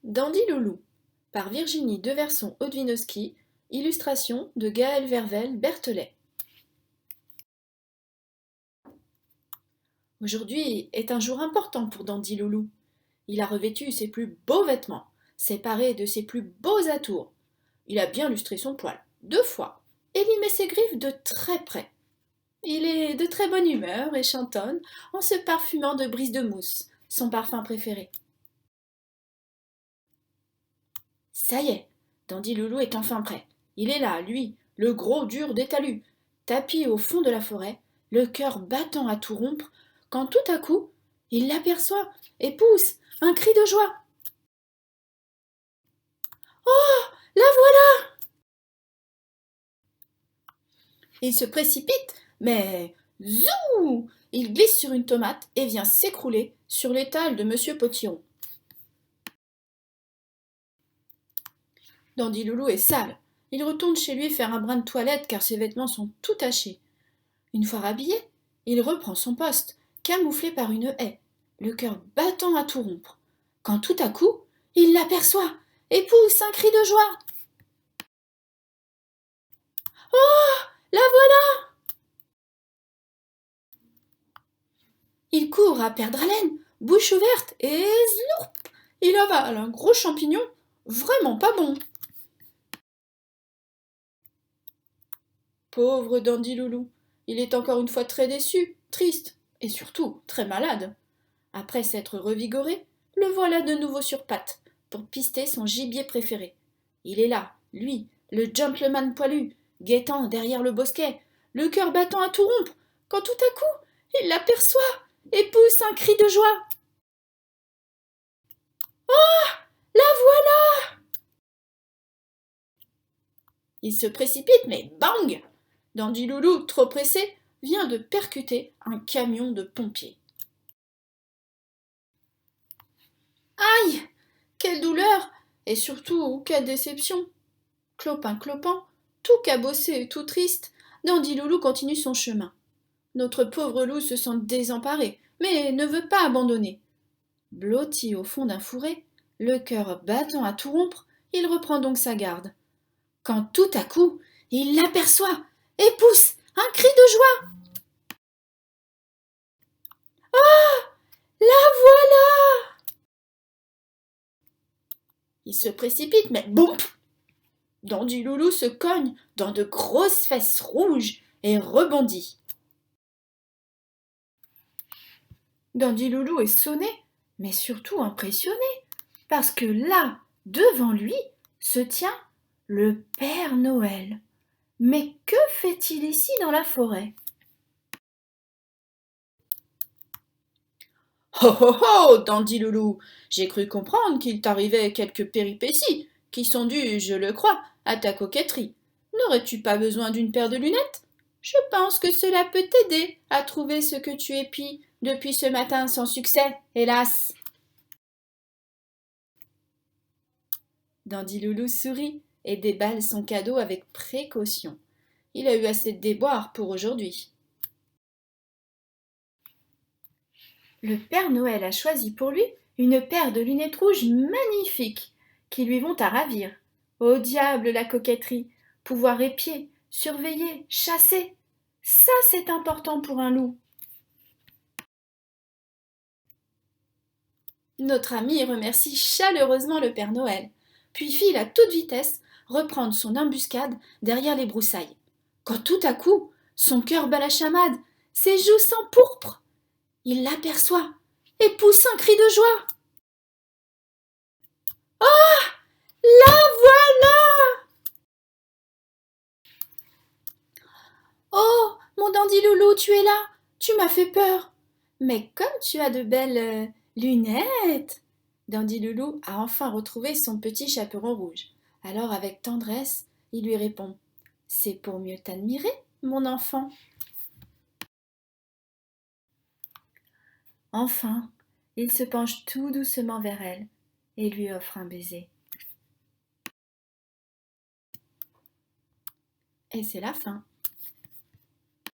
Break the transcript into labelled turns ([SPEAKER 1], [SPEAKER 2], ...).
[SPEAKER 1] Dandy Loulou, par Virginie Deverson-Odwinowski, illustration de Gaël Vervel-Berthelet. Aujourd'hui est un jour important pour Dandy Loulou. Il a revêtu ses plus beaux vêtements, s'est paré de ses plus beaux atours. Il a bien lustré son poil, 2 fois, et limé ses griffes de très près. Il est de très bonne humeur et chantonne en se parfumant de Brise de Mousse, son parfum préféré. Ça y est, Dandy Loulou est enfin prêt. Il est là, lui, le gros dur des talus, tapi au fond de la forêt, le cœur battant à tout rompre, quand tout à coup, il l'aperçoit et pousse un cri de joie. Oh, la voilà! Il se précipite, mais zou! Il glisse sur une tomate et vient s'écrouler sur l'étal de Monsieur Potiron. Dandy Loulou est sale. Il retourne chez lui faire un brin de toilette car ses vêtements sont tout tachés. Une fois rhabillé, il reprend son poste, camouflé par une haie, le cœur battant à tout rompre, quand tout à coup, il l'aperçoit et pousse un cri de joie. Oh, la voilà! Il court à perdre haleine, bouche ouverte, et zlourp! Il avale un gros champignon, vraiment pas bon. Pauvre Dandy Loulou, il est encore une fois très déçu, triste, et surtout très malade. Après s'être revigoré, le voilà de nouveau sur pattes, pour pister son gibier préféré. Il est là, lui, le gentleman poilu, guettant derrière le bosquet, le cœur battant à tout rompre, quand tout à coup, il l'aperçoit et pousse un cri de joie. Oh, la voilà! Il se précipite, mais bang! Dandy Loulou, trop pressé, vient de percuter un camion de pompiers. Aïe! Quelle douleur! Et surtout, quelle déception! Clopin-clopant, tout cabossé et tout triste, Dandy Loulou continue son chemin. Notre pauvre loup se sent désemparé, mais ne veut pas abandonner. Blotti au fond d'un fourré, le cœur battant à tout rompre, il reprend donc sa garde. Quand tout à coup, il l'aperçoit et pousse un cri de joie. Ah! La voilà! Il se précipite, mais boum! Dandy Loulou se cogne dans de grosses fesses rouges et rebondit. Dandy Loulou est sonné, mais surtout impressionné, parce que là, devant lui, se tient le Père Noël. Mais que fait-il ici dans la forêt? Oh oh oh, Dandy Loulou, j'ai cru comprendre qu'il t'arrivait quelques péripéties, qui sont dues, je le crois, à ta coquetterie. N'aurais-tu pas besoin d'une paire de lunettes? Je pense que cela peut t'aider à trouver ce que tu épis depuis ce matin sans succès, hélas. Dandy Loulou sourit et déballe son cadeau avec précaution. Il a eu assez de déboires pour aujourd'hui. Le Père Noël a choisi pour lui une paire de lunettes rouges magnifiques qui lui vont à ravir. Au diable la coquetterie, pouvoir épier, surveiller, chasser. Ça c'est important pour un loup. Notre ami remercie chaleureusement le Père Noël, puis file à toute vitesse reprendre son embuscade derrière les broussailles. Quand tout à coup, son cœur bat la chamade, ses joues s'empourprent. Il l'aperçoit et pousse un cri de joie. Ah! La voilà! Oh, mon Dandy Loulou, tu es là. Tu m'as fait peur. Mais comme tu as de belles lunettes. Dandy Loulou a enfin retrouvé son petit chaperon rouge. Alors, avec tendresse, il lui répond: C'est pour mieux t'admirer, mon enfant. Enfin, il se penche tout doucement vers elle et lui offre un baiser. Et c'est la fin.